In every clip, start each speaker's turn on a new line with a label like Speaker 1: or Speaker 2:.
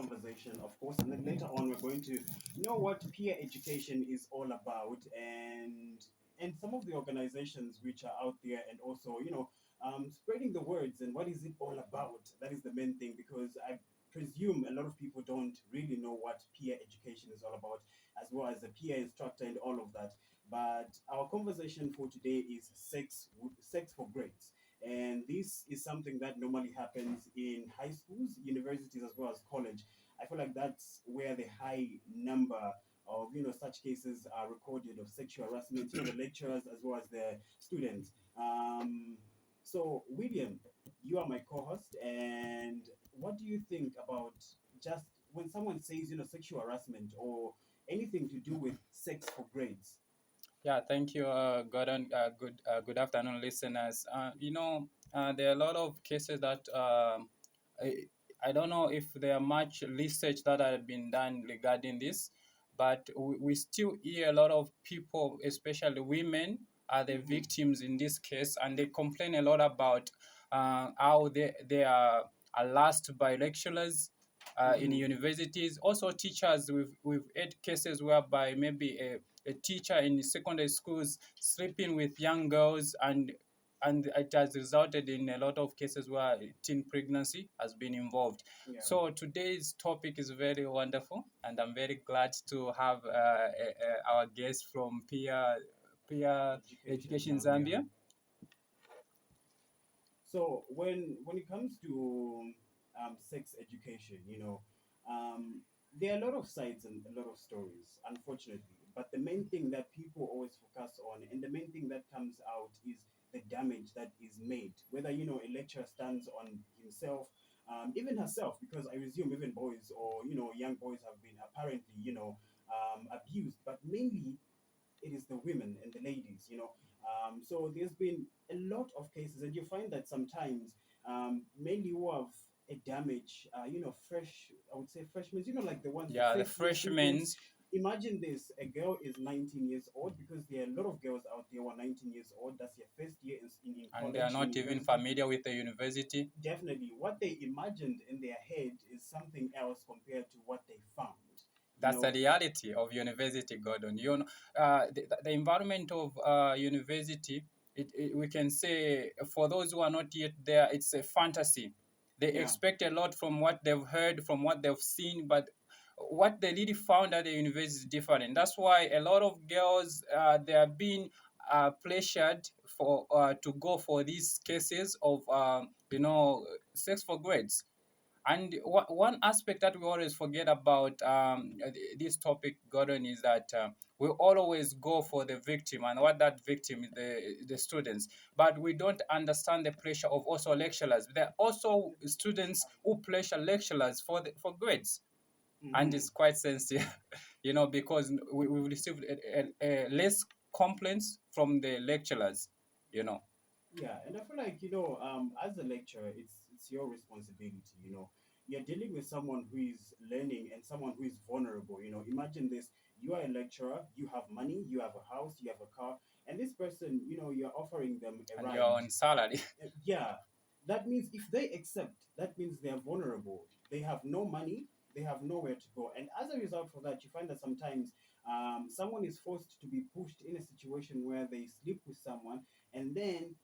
Speaker 1: conversation, of course, and then later on we're going to know what peer education is all about, and some of the organizations which are out there, and also spreading the words and what is it all about. That is the main thing, because I presume a lot of people don't really know what peer education is all about, as well as a peer instructor and all of that. But our conversation for today is sex for grades. And this is something that normally happens in high schools, universities, as well as college. I feel like that's where the high number of such cases are recorded of sexual harassment. The lecturers as well as the students. So William, you are my co-host, and what do you think about just when someone says sexual harassment or anything to do with sex for grades?
Speaker 2: Yeah, thank you, Gordon. Good afternoon, listeners. There are a lot of cases that I, I don't know if there are much research that have been done regarding this, but we still hear a lot of people, especially women, are the
Speaker 1: Mm-hmm.
Speaker 2: victims in this case, and they complain a lot about how they are harassed by lecturers in
Speaker 1: Mm-hmm.
Speaker 2: universities. Also, teachers. We've had cases whereby maybe a teacher in secondary schools sleeping with young girls, and it has resulted in a lot of cases where teen pregnancy has been involved.
Speaker 1: Yeah.
Speaker 2: So today's topic is very wonderful, and I'm very glad to have our guest from Peer
Speaker 1: Education
Speaker 2: Education
Speaker 1: Zambia.
Speaker 2: Zambia.
Speaker 1: So when it comes to sex education, there are a lot of sides and a lot of stories, unfortunately. But the main thing that people always focus on, and the main thing that comes out, is the damage that is made. Whether a lecturer stands on himself, even herself, because I presume even boys or young boys have been apparently abused, but mainly it is the women and the ladies. So there's been a lot of cases, and you find that sometimes, mainly who have a damage, fresh, I would say freshmen, like the ones, the
Speaker 2: Yeah, the
Speaker 1: first year
Speaker 2: freshmen,
Speaker 1: students. Imagine this: a girl is 19 years old, because there are a lot of girls out there who are 19 years old. That's their first year in
Speaker 2: and they are
Speaker 1: college,
Speaker 2: not even
Speaker 1: university.
Speaker 2: familiar with the university.
Speaker 1: Definitely, what they imagined in their head is something else compared to what they found. You
Speaker 2: That's the
Speaker 1: know,
Speaker 2: reality of university, Gordon. The environment of university, we can say for those who are not yet there, it's a fantasy. They
Speaker 1: yeah.
Speaker 2: expect a lot from what they've heard, from what they've seen, but what they really found at the university is different. That's why a lot of girls, they are being pressured for to go for these cases of sex for grades. And one aspect that we always forget about this topic, Gordon, is that we always go for the victim, and what that victim is the students. But we don't understand the pressure of also lecturers. There are also students who pressure lecturers for grades, and
Speaker 1: Hmm.
Speaker 2: it's quite sensitive, because we received less complaints from the lecturers, you know.
Speaker 1: Yeah, and I feel like as a lecturer, it's your responsibility. You're dealing with someone who is learning and someone who is vulnerable. Imagine this: you are a lecturer, you have money, you have a house, you have a car, and this person, you're offering them a
Speaker 2: And you're
Speaker 1: ride.
Speaker 2: on salary.
Speaker 1: Yeah, that means if they accept, that means they're vulnerable. They have no money, they have nowhere to go, and as a result for that, you find that sometimes someone is forced to be pushed in a situation where they sleep with someone, and then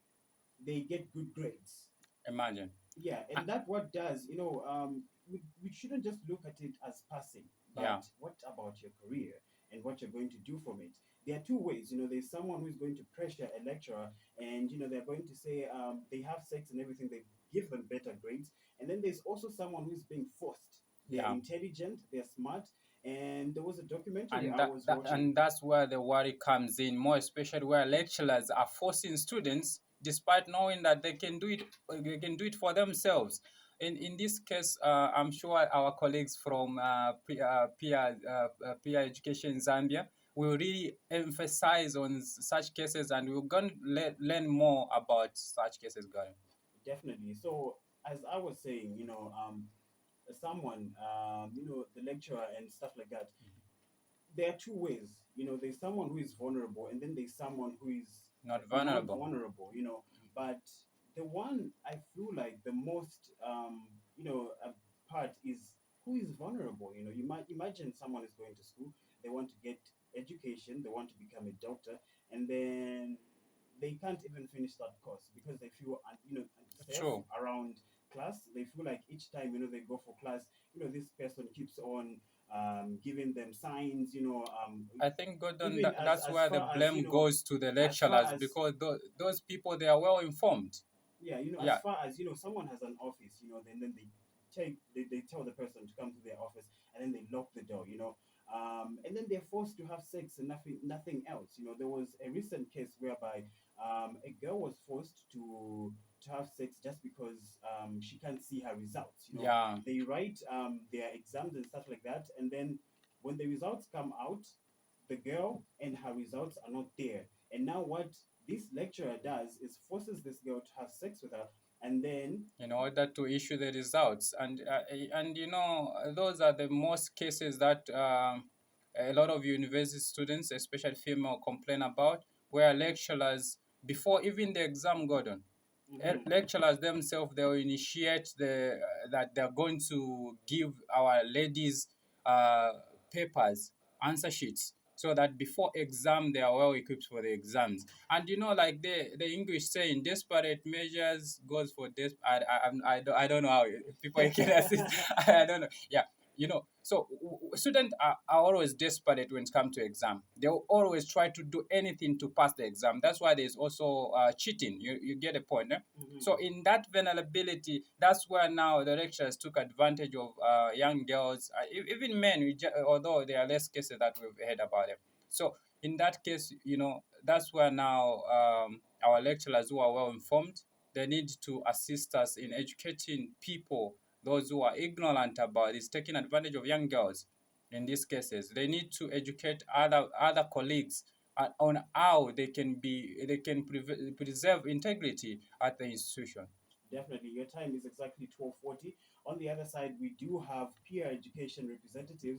Speaker 1: they get good grades.
Speaker 2: Imagine.
Speaker 1: Yeah, and that what does, we shouldn't just look at it as passing,
Speaker 2: Yeah.
Speaker 1: but what about your career and what you're going to do from it? There are two ways. There's someone who's going to pressure a lecturer, and they're going to say they have sex and everything, they give them better grades. And then there's also someone who's being forced. They're
Speaker 2: Yeah.
Speaker 1: intelligent, they're smart, and there was a documentary
Speaker 2: and
Speaker 1: I was watching.
Speaker 2: that's where the worry comes in, more especially where lecturers are forcing students despite knowing that they can do it for themselves. In this case, I'm sure our colleagues from peer education in Zambia will really emphasize on such cases, and we're going to learn more about such cases going.
Speaker 1: Definitely. So as I was saying, someone, the lecturer and stuff like that, there are two ways. There's someone who is vulnerable, and then there's someone who is
Speaker 2: Not
Speaker 1: not
Speaker 2: vulnerable.
Speaker 1: vulnerable. But the one I feel like the most, part is who is vulnerable. You know, you might imagine someone is going to school, they want to get education, they want to become a doctor, and then they can't even finish that course because they feel unsafe
Speaker 2: True.
Speaker 1: around class. They feel like each time they go for class, this person keeps on giving them signs.
Speaker 2: I think, Gordon,
Speaker 1: Even
Speaker 2: that's
Speaker 1: as
Speaker 2: where the
Speaker 1: far as
Speaker 2: blame goes to the
Speaker 1: as far
Speaker 2: lecturers,
Speaker 1: as
Speaker 2: because those people, they are well informed.
Speaker 1: yeah, as
Speaker 2: Yeah,
Speaker 1: far as someone has an office, then they tell the person to come to their office, and then they lock the door, and then they're forced to have sex and nothing else. There was a recent case whereby a girl was forced to have sex just because she can't see her results.
Speaker 2: yeah.
Speaker 1: They write their exams and stuff like that, and then when the results come out, the girl and her results are not there. And now what this lecturer does is forces this girl to have sex with her, and then
Speaker 2: In order to issue the results, and those are the most cases that a lot of university students, especially female, complain about, where lecturers, before even the exam, Gordon,
Speaker 1: mhm,
Speaker 2: lecturers themselves, they'll initiate that they're going to give our ladies uh, papers, answer sheets, so that before exam they are well equipped for the exams. And like the English saying, desperate measures goes for I don't know how people can assist. I don't know. Yeah, so students are always desperate when it comes to exam. They'll always try to do anything to pass the exam. That's why there's also cheating. You get a point, eh? So
Speaker 1: mhm.
Speaker 2: in that vulnerability, that's where now the lecturers took advantage of young girls, even men, although there are less cases that we've heard about them. So in that case, that's where now our lecturers who are well informed, they need to assist us in educating people, those who are ignorant about this, taking advantage of young girls. In these cases, they need to educate other colleagues on how they can preserve integrity at the institution.
Speaker 1: Definitely, your time is exactly 12:40. On the other side, we do have peer education representatives